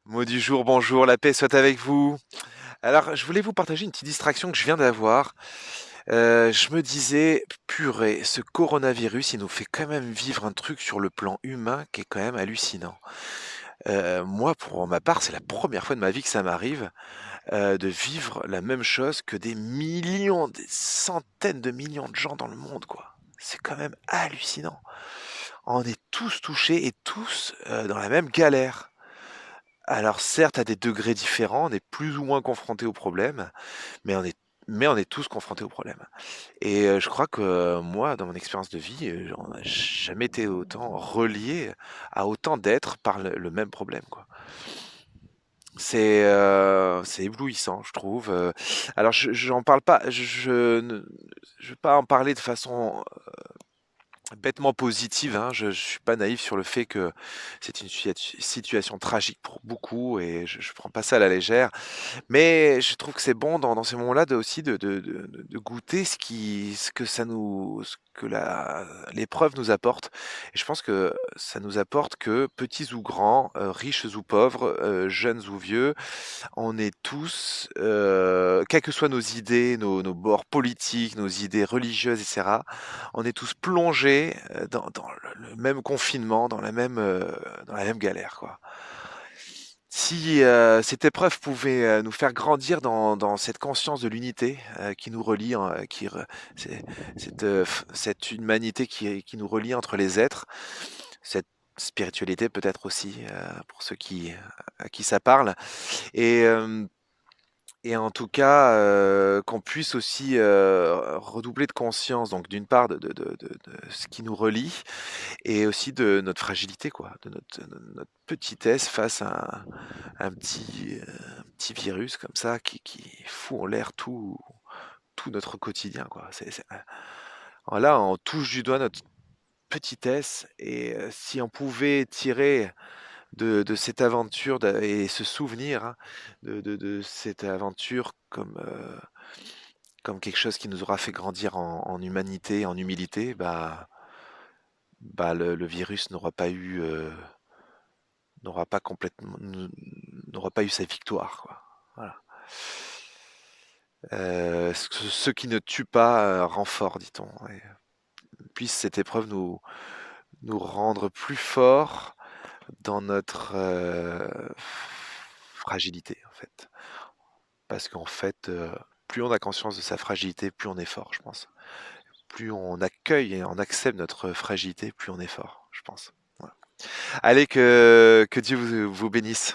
Mot du jour, bonjour, la paix soit avec vous. Alors, je voulais vous partager une petite distraction que je viens d'avoir. Je me disais, purée, ce coronavirus, il nous fait quand même vivre un truc sur le plan humain qui est quand même hallucinant. Moi, pour ma part, c'est la première fois de ma vie que ça m'arrive de vivre la même chose que des millions, des centaines de millions de gens dans le monde, quoi. C'est quand même hallucinant. On est tous touchés et tous dans la même galère. Alors certes, à des degrés différents, on est plus ou moins confrontés au problème, mais on est tous confrontés au problème. Et je crois que moi, dans mon expérience de vie, on n'a jamais été autant relié à autant d'êtres par le même problème, quoi. C'est éblouissant, je trouve. Alors j'en parle pas, je veux pas en parler de façon bêtement positive, hein. Je suis pas naïf sur le fait que c'est une situation tragique pour beaucoup et je prends pas ça à la légère. Mais je trouve que c'est bon dans ces moments-là aussi de goûter ce que ça nous, ce que l'épreuve nous apporte. Et je pense que ça nous apporte que petits ou grands, riches ou pauvres, jeunes ou vieux, on est tous, quelles que soient nos idées, nos bords politiques, nos idées religieuses, etc., on est tous plongés dans le même confinement, dans la même galère, quoi. Si cette épreuve pouvait nous faire grandir dans cette conscience de l'unité qui nous relie, c'est- cette humanité qui nous relie entre les êtres, cette spiritualité peut-être aussi pour ceux à qui ça parle, et, euh, et en tout cas qu'on puisse aussi redoubler de conscience, donc d'une part de ce qui nous relie, et aussi de notre fragilité, quoi, notre petitesse face à un petit virus comme ça qui fout en l'air tout notre quotidien, quoi. Alors là, on touche du doigt notre petitesse et si on pouvait tirer de cette aventure et se souvenir hein, de cette aventure comme quelque chose qui nous aura fait grandir en humanité, en humilité, bah le virus n'aura pas complètement, n'aura pas eu sa victoire, quoi. Voilà. Ce qui ne tue pas rend fort, dit-on. Et puisse cette épreuve nous rendre plus forts dans notre fragilité, en fait. Parce qu'en fait, plus on a conscience de sa fragilité, plus on est fort, je pense. Plus on accueille et on accepte notre fragilité, plus on est fort, je pense. Voilà. Allez, que Dieu vous bénisse.